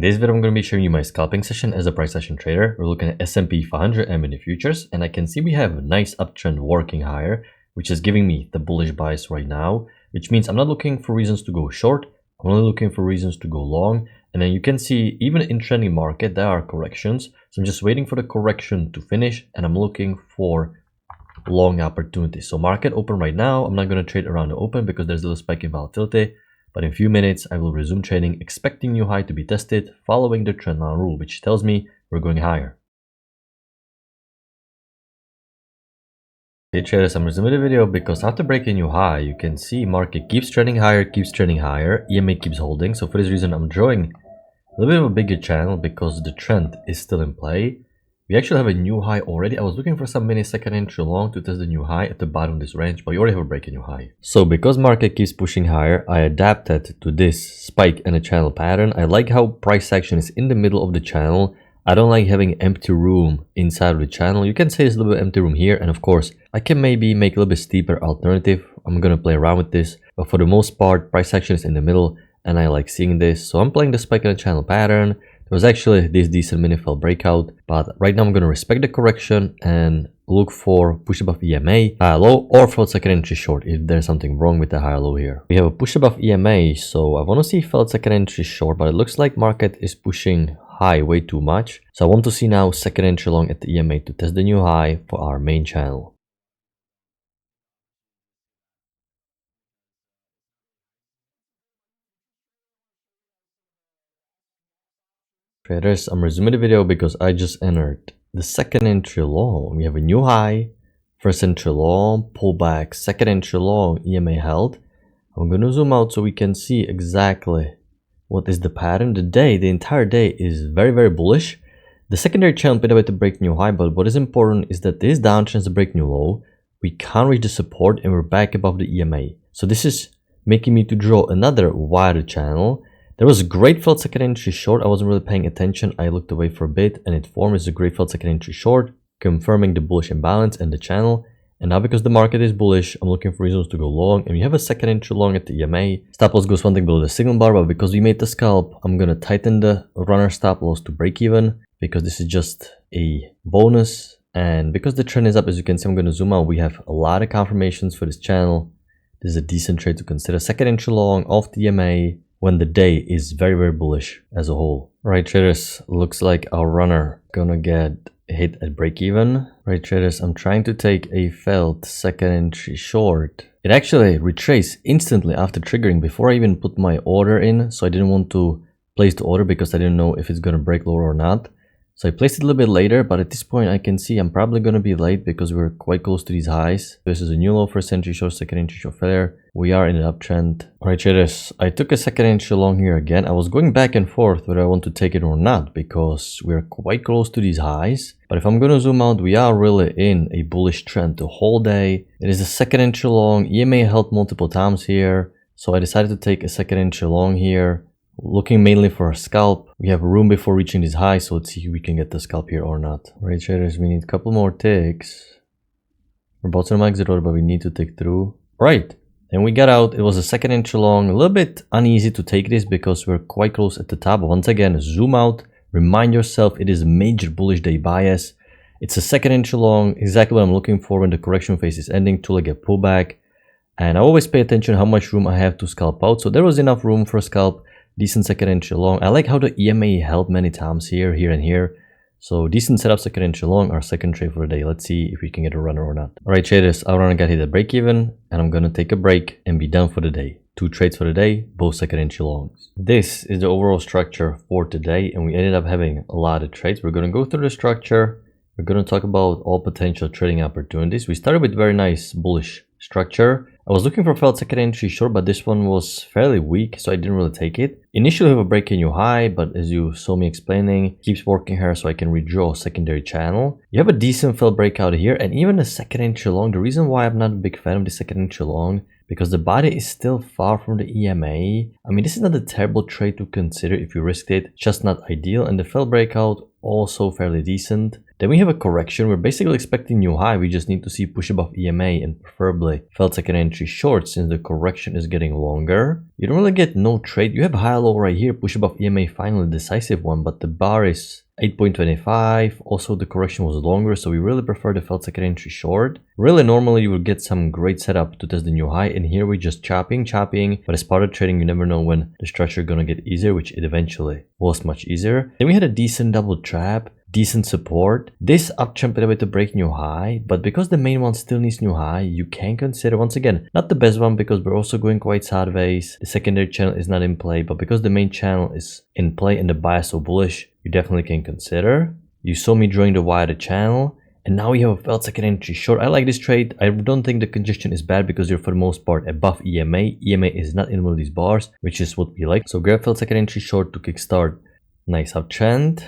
today's video, I'm going to be showing you my scalping session as a price action trader. We're looking at S&P 500 mini futures, and I can see we have a nice uptrend working higher, which is giving me the bullish bias right now, which means I'm not looking for reasons to go short. I'm only looking for reasons to go long. And then you can see even in trending market, there are corrections. So I'm just waiting for the correction to finish, and I'm looking for long opportunities. So market open right now. I'm not going to trade around the open because there's a little spike in volatility. But in a few minutes, I will resume trading, expecting new high to be tested, following the trendline rule, which tells me we're going higher. Hey traders, I'm resuming the video because after breaking new high, you can see market keeps trending higher, EMA keeps holding. So for this reason, I'm drawing a little bit of a bigger channel because the trend is still in play. We actually have a new high already. I was looking for some mini-second entry long to test the new high at the bottom of this range, but we already have a break in new high. So because market keeps pushing higher, I adapted to this spike and a channel pattern. I like how price action is in the middle of the channel. I don't like having empty room inside of the channel. You can say there's a little bit of empty room here, and of course, I can maybe make a little bit steeper alternative. I'm gonna play around with this, but for the most part, price action is in the middle, and I like seeing this. So I'm playing the spike and a channel pattern. There was actually this decent mini fell breakout, but right now I'm going to respect the correction and look for push above EMA, high low, or failed second entry short if there's something wrong with the high low here. We have a push above EMA, so I want to see failed second entry short, but it looks like market is pushing high way too much. So I want to see now second entry long at the EMA to test the new high for our main channel. Traders, I'm resuming the video because I just entered the second entry long. We have a new high, first entry long, pullback, second entry long, EMA held. I'm going to zoom out so we can see exactly what is the pattern. The entire day is very, very bullish. The secondary channel bit about to break new high, but what is important is that this downtrend to break new low. We can't reach the support and we're back above the EMA. So this is making me to draw another wider channel. There was a great failed second entry short. I wasn't really paying attention. I looked away for a bit and it formed as a great failed second entry short, confirming the bullish imbalance and the channel. And now because the market is bullish, I'm looking for reasons to go long, and we have a second entry long at the EMA. Stop loss goes one thing below the signal bar, but because we made the scalp, I'm going to tighten the runner stop loss to break even because this is just a bonus. And because the trend is up, as you can see, I'm going to zoom out. We have a lot of confirmations for this channel. This is a decent trade to consider. Second entry long off the EMA when the day is very, very bullish as a whole. Right, traders, looks like our runner gonna get hit at break even. Right, traders, I'm trying to take a failed second entry short. It actually retraced instantly after triggering before I even put my order in, so I didn't want to place the order because I didn't know if it's gonna break lower or not. So I placed it a little bit later, but at this point I can see I'm probably going to be late because we're quite close to these highs. This is a new low, first entry short, second entry short failure. We are in an uptrend. Alright traders, I took a second entry long here again. I was going back and forth whether I want to take it or not because we're quite close to these highs. But if I'm going to zoom out, we are really in a bullish trend the whole day. It is a second entry long. EMA held multiple times here. So I decided to take a second entry long here. Looking mainly for a scalp. We have room before reaching these highs, so let's see if we can get the scalp here or not. Right traders, we need a couple more ticks. We're about to exit order, but we need to tick through. Right, and we got out. It was a second entry long. A little bit uneasy to take this because we're quite close at the top. But once again, zoom out. Remind yourself it is a major bullish day bias. It's a second entry long, exactly what I'm looking for when the correction phase is ending to like a pullback. And I always pay attention how much room I have to scalp out. So there was enough room for a scalp. Decent second entry long. I like how the EMA held many times here, and here. So decent setup second entry long, our second trade for the day. Let's see if we can get a runner or not. Alright traders, our runner got hit at break even, and I'm gonna take a break and be done for the day. 2 trades for the day, both second entry longs. This is the overall structure for today, and we ended up having a lot of trades. We're gonna go through the structure. We're gonna talk about all potential trading opportunities. We started with very nice bullish structure. I was looking for a failed second entry short, but this one was fairly weak, so I didn't really take it. Initially, we have a break in new high, but as you saw me explaining, keeps working here so I can redraw a secondary channel. You have a decent failed breakout here, and even a second entry long. The reason why I'm not a big fan of the second entry long, because the body is still far from the EMA. I mean, this is not a terrible trade to consider if you risked it, just not ideal. And the failed breakout, also fairly decent. Then we have a correction. We're basically expecting new high. We just need to see push above EMA and preferably failed second entry short since the correction is getting longer. You don't really get no trade. You have high low right here, push above EMA, finally decisive one, but the bar is 8.25. Also, the correction was longer, so we really prefer the failed second entry short. Really, normally you would get some great setup to test the new high, and here we're just chopping, but as part of trading, you never know when the structure gonna get easier, which it eventually was much easier. Then we had a decent double trap, decent support. This uptrend a way to break new high, but because the main one still needs new high, you can consider, once again, not the best one because we're also going quite sideways. The secondary channel is not in play, but because the main channel is in play and the buy is so bullish, you definitely can consider. You saw me drawing the wider channel, and now we have a failed second entry short. I like this trade. I don't think the congestion is bad because you're for the most part above EMA. EMA is not in one of these bars, which is what we like. So grab failed second entry short to kickstart. Nice uptrend.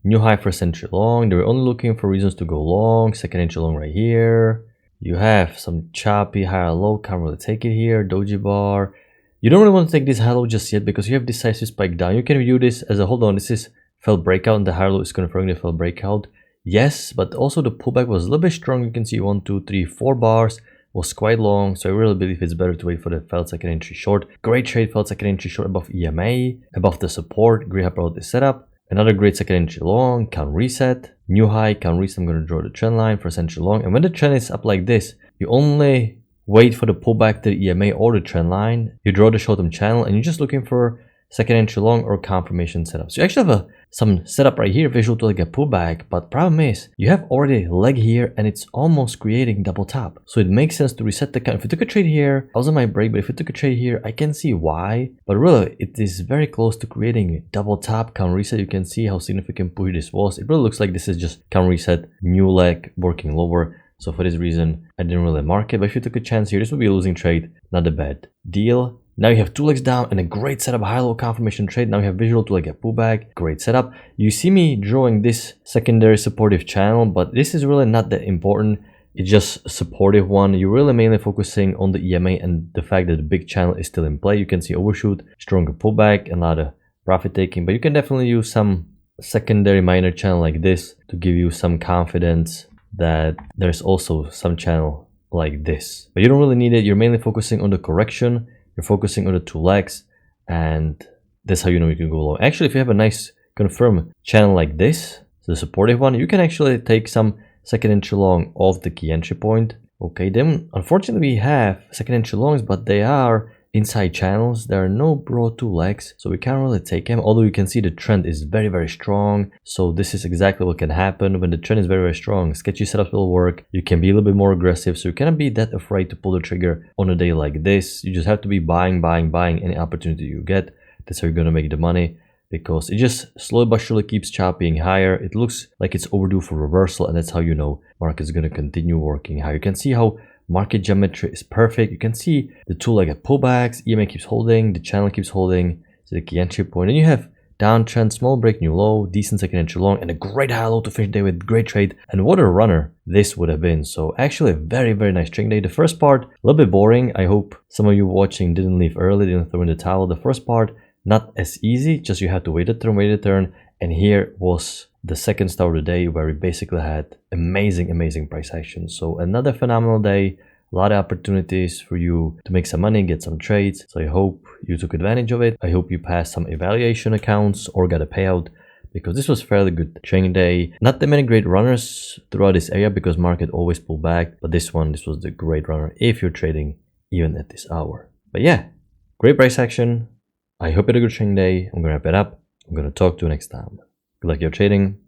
New high first entry long. They were only looking for reasons to go long. Second entry long right here. You have some choppy higher low. Can't really take it here. Doji bar. You don't really want to take this high low just yet because you have decisive spike down. You can view this as a hold on. This is failed breakout and the higher low is confirming the failed breakout. Yes, but also the pullback was a little bit strong. You can see 1, 2, 3, 4 bars was quite long. So I really believe it's better to wait for the failed second entry short. Great trade, failed second entry short above EMA, above the support. Great hyperbolic setup. Another great second entry long, can reset. New high, can reset. I'm going to draw the trend line for entry long. And when the trend is up like this, you only wait for the pullback to the EMA or the trend line. You draw the short-term channel and you're just looking for second entry long or confirmation setup. So you actually have some setup right here, visual to like a pullback, but problem is you have already a leg here and it's almost creating double top. So it makes sense to reset the count. If you took a trade here, I was on my break, but if you took a trade here, I can see why, but really it is very close to creating a double top count reset. You can see how significant push this was. It really looks like this is just count reset, new leg working lower. So for this reason, I didn't really mark it, but if you took a chance here, this would be a losing trade, not a bad deal. Now you have two legs down and a great setup, high-low confirmation trade. Now you have visual to like a pullback, great setup. You see me drawing this secondary supportive channel, but this is really not that important. It's just a supportive one. You're really mainly focusing on the EMA and the fact that the big channel is still in play. You can see overshoot, stronger pullback, and a lot of profit taking, but you can definitely use some secondary minor channel like this to give you some confidence that there's also some channel like this. But you don't really need it. You're mainly focusing on the correction. You're focusing on the two legs, and that's how you know you can go long. Actually, if you have a nice confirmed channel like this, the supportive one, you can actually take some second entry long off the key entry point. Okay, then unfortunately we have second entry longs, but they are inside channels. There are no broad two legs, so we can't really take them, although you can see the trend is very, very strong. So this is exactly what can happen when the trend is very, very strong. Sketchy setups will work. You can be a little bit more aggressive, so you cannot be that afraid to pull the trigger on a day like this. You just have to be buying any opportunity you get. That's how you're gonna make the money, because it just slowly but surely keeps chopping higher. It looks like it's overdue for reversal, and that's how you know market's gonna continue working higher. You can see how market geometry is perfect. You can see the two-legged pullbacks, EMA keeps holding, the channel keeps holding, so the key entry point, and you have downtrend, small break, new low, decent second entry long, and a great high low to finish the day with. Great trade, and what a runner this would have been. So actually a very, very nice trading day. The first part, a little bit boring. I hope some of you watching didn't leave early, didn't throw in the towel. The first part, not as easy, just you have to wait a turn, and here was the second star of the day where we basically had amazing price action. So another phenomenal day, a lot of opportunities for you to make some money, get some trades. So I hope you took advantage of it. I hope you passed some evaluation accounts or got a payout, because this was fairly good trading day. Not that many great runners throughout this area because market always pull back, but this was the great runner if you're trading even at this hour. But yeah, great price action. I hope you had a good trading day. I'm gonna wrap it up. I'm gonna talk to you next time. Good luck your trading.